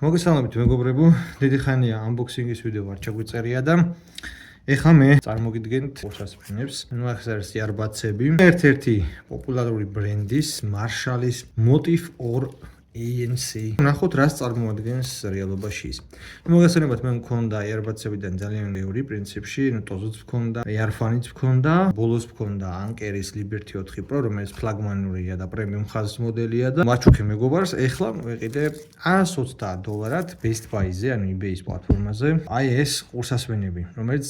მოგესალმებით მეგობრებო, დიდი ხანია unboxing-ის ვიდეო არ ჩაგვიწერია და ეხლა მე წარმოგიდგენთ ორსასპინებს. ახლა ეს არის იარბაცები. ერთ-ერთი პოპულარული ბრენდის Marshall-ის Motif or ANC. ნახოთ რას წარმოადგენს რეალობაში ის. მოგესალმებით, მე მქონდა იარბაცებიდან ძალიან ბევრი პრინციპში, ტოზოც მქონდა, იარფანიც მქონდა, ბოლოს მქონდა Anker-ის Liberty 4 Pro, რომელიც ფლაგმანურია და პრემიუმ ხაზის მოდელია და მაჩუქე მეგობარს, ეხლა ვიყიდე $120 Best Buy-ზე, ანუ eBay-ის პლატფორმაზე. აი ეს ყურსასმენები, რომელიც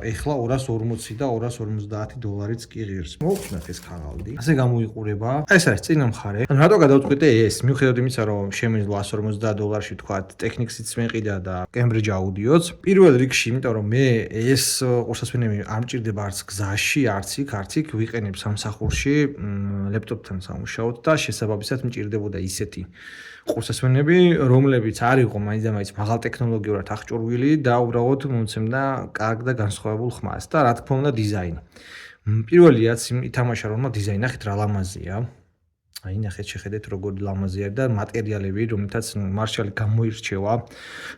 ეხლა $240 და $250-იც კი ღირს. მოვხსნათ ეს ქაღალდი. ასე გამოიყურება. ეს არის წინა მხარე. ანუ რატო გადავწყვიტე ეს? მიუხედავად იმისა, რომ შემიძლია $150-ში თქვა ტექნიქსიც მეყიდა და Cambridge Audio-ც. პირველ რიგში, იმიტომ რომ მე ეს ყურსასმენები არ მჭირდება არც გზაში, არც იქ ვიყენებ სამსახურში, ლეპტოპთან სამუშაოდ და შესაბამისად მჭირდებოდა ისეთი ყურსასმენები, რომლებიც არ იყო მაინც მაღალ ტექნოლოგიურად აღჭურვილი და უბრალოდ მომცემდა კარგ და განსხვავებულ ხმას და რა თქმა უნდა დიზაინი. პირველიაც ითამაშა რომ დიზაინი ნახეთ რა ლამაზია. აი ნახეთ შეხედეთ როგორი ლამაზია და მატერიალები რომელთაც Marshall გამოირჩევა.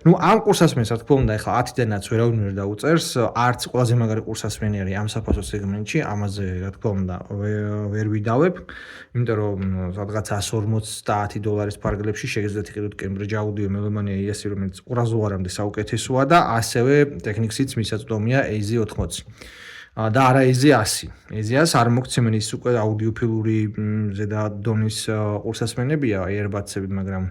ნუ ამ ყურსასმენს რა თქმა უნდა ეხლა 10-დანაც ვერავინ ვერ დაუწერს, არც ყველაზე მაგარი ყურსასმენი არის ამ საფასო სეგმენტში, ამაზე რა თქმა უნდა ვერ ვიდავებ, იმიტომ რომ სადღაც $150 ფარგლებში შეგიძლიათ იყიდოთ Cambridge Audio მელომანია ES, რომელიც ყურაზოვარამდე საუკეთესოა და ასევე ტექნიქსიც მისაწვდომია AZ80. და არა AZ100. AZ100 არ მოგცემენ ის უკვე აუდიოფილური ზედა დონის ყურსასმენებია earbuds-ები, მაგრამ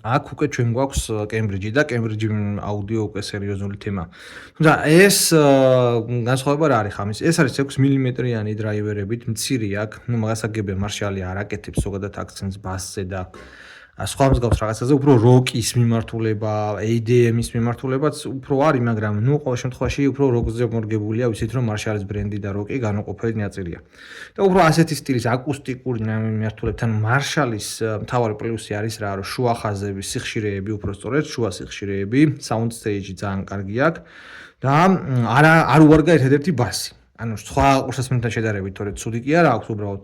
აქ უკვე ჩვენ გვაქვს Cambridge და Cambridge Audio უკვე სერიოზული თემა. თუმცა ეს განსხვავება რა არის ხამის? ეს არის 6 მმ-იანი დრაივერებით, მცირე აქ, ნუ მაგას აგებია Marshall არ აკეთებს ზოგადად აქცენტს ბასზე და სხვა მსგავს რაღაცაზე, უფრო როკის მიმართულება, ADM-ის მიმართულებაც უფრო არის, მაგრამ ნუ ყოველ შემთხვევაში უფრო როკზე მორგებულია, ვიცით რომ Marshall-ის ბრენდი და როკი განუყოფელი ნაწილია. და უფრო ასეთი სტილის აკუსტიკური მიმართულებთან Marshall-ის მთავარი პლუსი არის რა, რომ შუა ხაზები, სიხშირეები, უფრო სწორედ შუა სიხშირეები, sound stage-ი ძალიან კარგი აქვს და არ უარგა ერთ-ერთი ბასი. ანუ სხვა ყურსასმენთან შედარებით, თორე ცუდი კი არა აქვს უბრალოდ,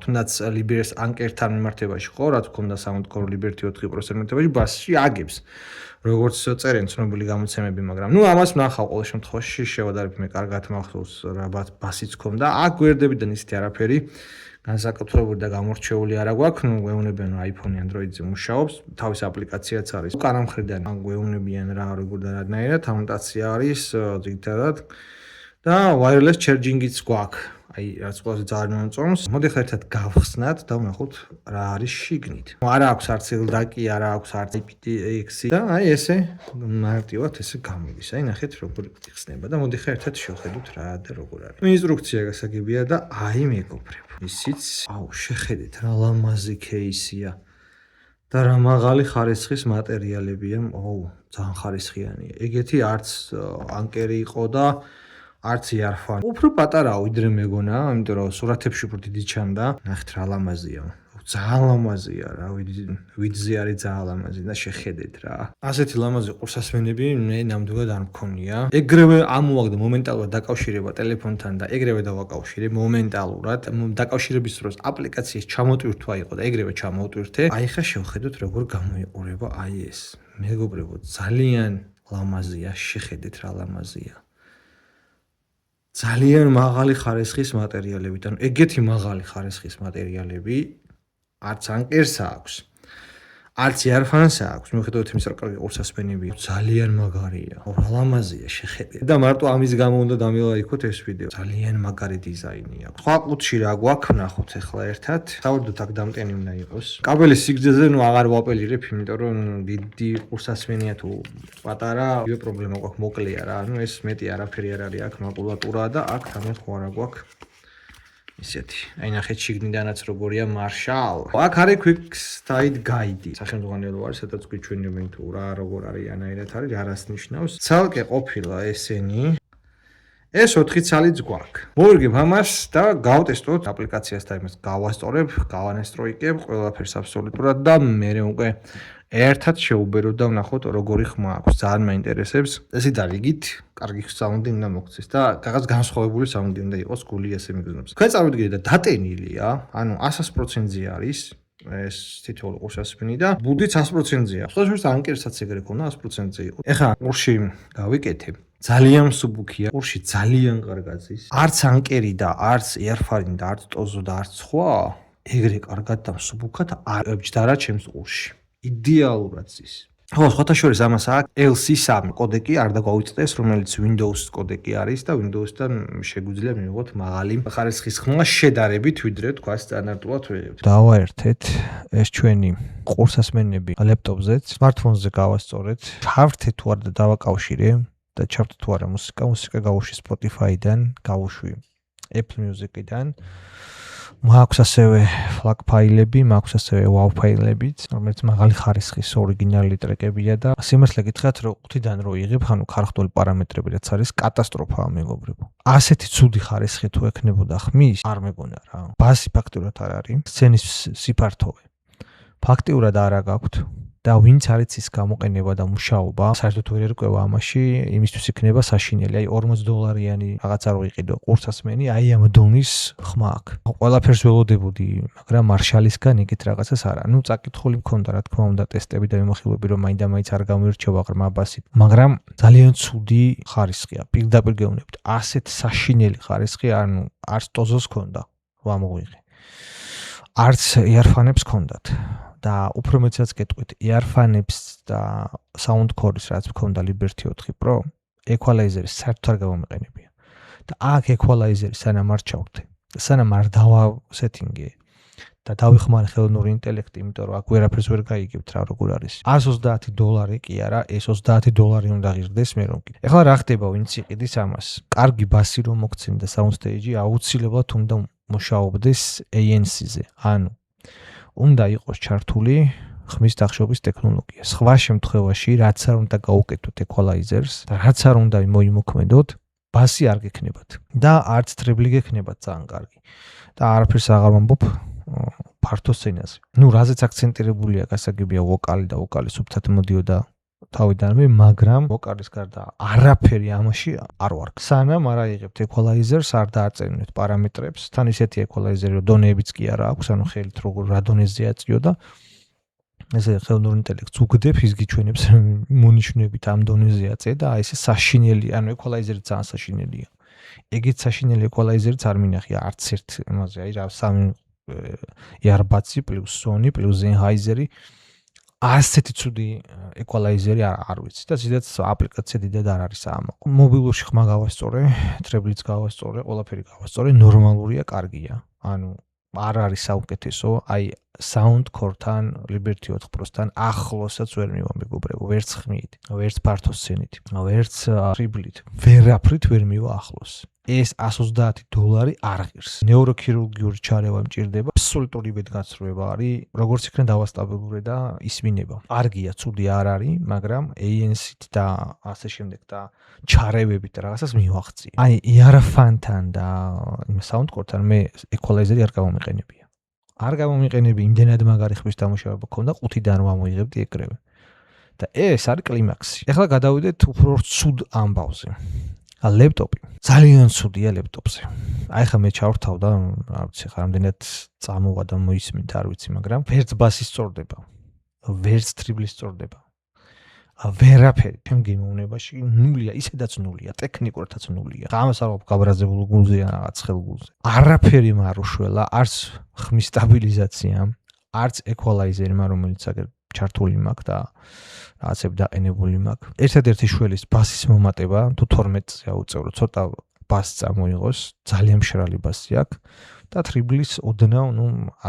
თუნდაც Liberty Anker-თან მიმართებაში ხო, რაც ჰქონდა Soundcore Liberty 4 Pro-სთან მიმართებაში, ბასში აგებს. როგორც წერენ ცნობილი გამოცემები, მაგრამ ნუ ამას ვნახავ ყოველ შემთხვევაში შევადარებ მე კარგად მახსოვს რა ბასიც ჰქონდა. აქ გვერდებიდან ისეთი არაფერი განსაკუთრებული და გამორჩეული არა გვაქვს, ნუ გვეუბნებიან რომ iPhone-ი Android-ზე მუშაობს, თავის აპლიკაციაც არის. უკანა მხრიდან გვეუბნებიან რა როგორ და რანაირად, ამუნიკაცია არის ძირითადად და wireless charging-იც გვაქვს. აი, რაც ყველაზე ძალიან მომწონს. მოდი ხა ერთად გავხსნათ და ვნახოთ რა არის შიგნით. არა აქვს არც LDAC-ი, არა აქვს არც IPTX-ი და აი ესე მარტივად ესე გამოდის. აი ნახეთ როგორ იხსნება და მოდი ხა ერთად შევხედოთ რა და როგორ არის. ინსტრუქცია გასაგებია და აი მეგობრებო, ისიც აუ შეხედეთ რა ლამაზი кейსია. და რა მაღალი ხარისხის მატერიალებია. ოუ, ძალიან ხარისხიანია. ეგეთი არც Anker-ი იყო და არც იარფანი. უფრო პატარაა ვიდრე მეგონა, იმიტომ რომ სურათებში უფრო დიდი ჩანდა. ნახეთ რა ლამაზია. ძალიან ლამაზია რა, ვიდზე არის ძალიან ლამაზი და შეხედეთ რა. ასეთი ლამაზი ყურსასმენები მე ნამდვილად არ მქონია. ეგრევე ამოვაგდა მომენტალურად დაკავშირება ტელეფონთან და ეგრევე დავაკავშირე მომენტალურად. დაკავშირების დროს აპლიკაციის ჩამოტვირთვა იყო და ეგრევე ჩამოვტვირთე. აი ხა შევხედოთ როგორ გამოიყურება აი ეს. მეგობრებო, ძალიან ლამაზია, შეხედეთ რა ლამაზია. ძალიან მაღალი ხარისხის მატერიალები, ანუ ეგეთი მაღალი ხარისხის მატერიალები არც Anker-ს აქვს. არც იარფანს აქვს, მიუხედავად იმისა, რომ კარგი ყურსასმენები ძალიან მაგარია. რა ლამაზია, შეხედეთ. და მარტო ამის გამო უნდა დამილაიქოთ ეს ვიდეო. ძალიან მაგარი დიზაინი აქვს. სხვა ყუთში რა გვაქვს, ნახოთ ახლა ერთად. თავდოთ აქ დამტენი უნდა იყოს. კაბელის სიგრძეზე ნუ აღარ ვაპელირებ, იმიტომ რომ დიდი ყურსასმენია თუ პატარა, იგივე პრობლემა გვაქვს, მოკლეა რა. ანუ ეს მეტი არაფერი არ არის აქ მაკულატურა და აქ თამათ ხო არა გვაქვს. ისეთი. აი ნახეთ შიგნიდანაც როგორია Marshall. აქ არის quick start guide. სახელმძღვანელო არის, სადაც გვიჩვენებენ თუ რა როგორ არის ანაირად არის, რას ნიშნავს. ცალკე ყოფილა ესენი. ეს 4 ცალიც გვაქვს. მოვირგებ ამას და გავტესტოთ აპლიკაციასთან იმას გავასწორებ, გავანესტროიკებ ყველაფერს აბსოლუტურად და მე უკვე ერთად შევუბეროთ და ვნახოთ როგორი ხმა აქვს. ძალიან მაინტერესებს. ესე დარიგით, კარგი საუნდი უნდა მოგცეს და რაღაც განსხვავებული საუნდი უნდა იყოს, გული ესე მიგზნობს. თქვენ წარმოვიდგინეთ და დატენილია, ანუ 100%-ზე არის. ეს თითოეული ყურსასმენი და ბუდით 100%-ია. სხვადასხვა ანკერსაც ეგრე ქონა 100%-ზე იყო. ეხლა ყურში გავიკეთე. ძალიან მსუბუქია. ყურში ძალიან კარგად ზის. არც ანკერი და არც ეარფარი და არც ტოზო და არც სხვა ეგრე კარგად და მსუბუქად არ ებჯდარა ჩემს ყურში. იდეალურად ზის. ხო, სხვათა შორის ამას აქვს LC3 კოდეკი არ დაგვაუწყდეს, რომელიც Windows კოდეკი არის და Windows-თან შეგვიძლია მივიღოთ მაღალი ხარისხის ხმა შედარებით, ვიდრე თქვა სტანდარტულად ვიღებთ. დავაერთეთ ეს ჩვენი ყურსასმენები ლეპტოპზეც, smartphone-ზე გავასწორეთ. ჩავერთეთ თუ არა და დავაკავშირე და ჩავერთეთ თუ არა მუსიკა გავუშვი Spotify-დან, გავუშვი Apple Music-დან. მაქვს ასევე FLAC ფაილები, მაქვს ასევე WAV ფაილებიც, რომელიც მაღალი ხარისხის ორიგინალი ტრეკებია და სიმართლე გითხრათ, რომ ყუთიდან რო იღებ, ანუ ქარხტული პარამეტრები რაც არის, კატასტროფაა მეგობრებო. ასეთი ცუდი ხარისხი თუ ექნებოდა ხმის, არ მეგონა რა. ბასი ფაქტურად არ არის, სცენის სიფართოვე. ფაქტურად არა გაქვთ. და ვინც არის ის გამოყენება და მუშაობა, საერთოდ ვერ ერკვევა ამაში, იმისთვის იქნება საშინელი, აი $40-იანი რაღაცა რო იყიდო ყურსასმენი, აი ამ დონის ხმა აქვს. ყველაფერს ველოდებოდი, მაგრამ მარშალისგან იგით რაღაცას არა. ნუ წაკითხული მქონდა რა თქმა უნდა ტესტები და მიმოხილვები რომ მაინდა-მაინც არ გამირჩევა ღრმა ბასით, მაგრამ ძალიან ცუდი ხარისხია. პირდაპირ გეუბნებთ, ასეთ საშინელი ხარისხი, ანუ არც ტოზოს ქონდა, რომ ამოვიღე. არც earphone-ებს ქონდათ. და უფრო მეცაც გეტყვით, earphone-ებს და soundcore-ის რაც მქონდა Liberty 4 Pro, equalizer-ი საერთოდ არ გამომიყენებია. და აქ equalizer-ი სანამ არ ჩავრდე, სანამ არ დავასეტინგე და დავიხმარე ხელოვნური ინტელექტი, იმიტომ რომ აქ ვერაფერს ვერ გაიგებთ რა როგორ არის. $130 კი არა, ეს $30 უნდა ღირდეს მე რომ კი. ეხლა რა ხდება, ვინც იყიდის ამას? კარგი ბასი რომ მოგცემ და soundstage-ი აუცილებლად უნდა მუშაობდეს ANC-ზე, ანუ უნდა იყოს ჩართული ხმის დახშობის ტექნოლოგია. სხვა შემთხვევაში, რაც არ უნდა გაუკეთოთ equalizers და რაც არ უნდა მოიმოქმედოთ, ბასი არ გექნებათ და არც ტრიბლი გექნებათ ძალიან კარგი. და არაფერს აღარ ვამბობ ფართო სცენაზე. ნუ რაზეც აქცენტირებულია, გასაგებია ვოკალი და ვოკალი სუფთად მოდიოდა თავიდანვე, მაგრამ ვოკალის გარდა არაფერი ამაში არ ვარ. სანამ არ აიღებთ equalizers, არ დააწერინოთ პარამეტრებს, თან ისეთი equalizer-ი რომ დონეებიც კი არა აქვს, ანუ ხელით როგორ რა დონეზე აწიო და ესე ხელოვნური ინტელექტს უგდებ, ის გიჩვენებს მონიშნებით ამ დონეზე აწე და აი ესე საშინელი, ანუ equalizer-ი ძალიან საშინელია. ეგეთ საშინელი equalizer-იც არ მინახია არც ერთ იმაზე, აი რა 3 earbuds plus Sony plus Sennheiser-ი ასეთი ცუდი equalizer-ი არ ვიცი და ზედაც აპლიკაცია დიდად არ არის ამაყ. მობილურში ხმა გავასწორე, ტრებლიც გავასწორე, ყველაფერი გავასწორე, ნორმალურია, კარგია. ანუ არ არის საუკეთესო, აი soundcore-თან, Liberty 4 Pro-თან ახლოსაც ვერ მივა მეგობრებო, ვერც ხმით, ვერც ფართო სცენით, ვერც ტრიბლით, ვერაფრით ვერ მივა ახლოს. ეს $130 არ ღირს. ნეიროქირურგიული ჩარევა მჭირდება, აბსოლუტური ბედგაცრუება არის, როგორც იქნა დავასტაბილურე და ისმინება. კარგია, ცუდი არ არის, მაგრამ ANC-ით და ასე შემდეგ და ჩარევებით რაღაცას მივაღწია. აი, earphone-თან და soundcore-თან მე equalizer-ი არ გამომიყენებია. არ გამომიყენები, იმდენად მაგარი ხმის დამუშავება ქონდა, ყუთიდან რომ ამოიღებდი ეკრევე. და ეს არის კლიმაქსი. ეხლა გადავიდეთ უფრო ცუდ ამბავზე. ლეპტოპი. ძალიან ცუდია ლეპტოპზე. აი ხა მე ჩავრთავდა, არ ვიცი ხა რამდენად წამოვა და მოისმინთ, არ ვიცი, მაგრამ ვერც ბასი სწორდება. ვერც ტრიბლი სწორდება. ვერაფერი ჩემ გემოვნებაში ნულია, ისედაც ნულია, ტექნიკურადაც ნულია. ამას არ ვაქვს გაბრაზებულ გულზე ან რაღაც ხელგულზე. არაფერი მარუშველა, არც ხმის სტაბილიზაცია, არც equalizer-ი, რომელიც აგერ ჩართული მაქვს და რაღაცები დაყენებული მაქვს. ერთადერთი შველის ბასის მომატება, თუ 12-ზე აუწევრო, ცოტა ბასს წამოიღოს, ძალიან მშრალი ბასი აქვს და ტრიბლის ოდნავ,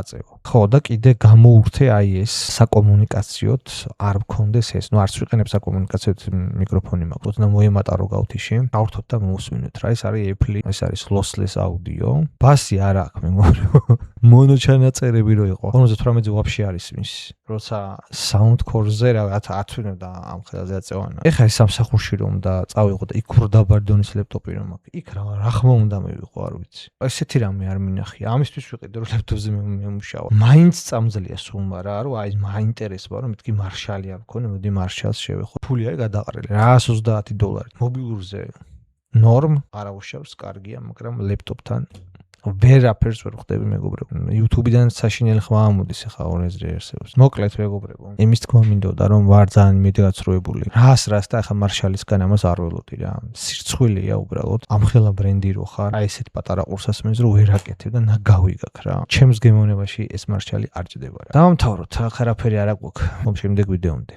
აწევო. ხო, და კიდე გამოურთე აი ეს საკომუნიკაციოდ არ მქონდეს ეს. არც ვიყენებ საკომუნიკაციოდ მიკროფონი მაქვს, ოდნავ მოემატარო გავთიში, გავურთოთ და მოусმინოთ რა. ეს არის Apple, ეს არის lossless audio. ბასი არ აქვს მეგობრებო. მონო ჩანაწერები რო იყო. 58-ზე ვაფშე არ ისმის. როცა soundcore-ზე რაღაც ათვინებ და ამ ხელაზე აწევანა. ეხლა ეს სამსახურში რომ და წავიღო და იქ რო დაბარდონის ლეპტოპი რომ აქვს. იქ რა ხმა უნდა მივიღო, არ ვიცი. ესეთი რამე არ მინახია. ამისთვის ვიყიდე რომ ლეპტოპზე მემუშავა. მაინც წამძლია სულმა რა, რომ აი მაინტერესება რომ მეთქი მარშალი არ მქონე, მოდი მარშალს შევეხო. ფული არის გადაყრილი. $130. მობილურზე ნორმ, არავშავს, კარგია, მაგრამ ლეპტოპთან ვერაფერს ვერ ხვდები მეგობრებო. YouTube-დან საშინელი ხმა ამოდის ახლა ორეზრე არსებობს. მოკლედ მეგობრებო, იმის თქმა მინდოდა რომ ვარ ძალიან იმედი გაცრუებული. რას და ახლა მარშალისგან ამას არ ველოდი რა. სირცხვილია უბრალოდ. ამხელა ბრენდი რო ხარ, აი ესეთ პატარა ყურსასმენს რო ვერ აკეთებ და ნაგავიგაქ რა. ჩემს გემოვნებაში ეს მარშალი არ ჭდება რა. დავამთავროთ, ახლა არაფერი არ აგვაქვს. ხომ შემდეგ ვიდეომდე.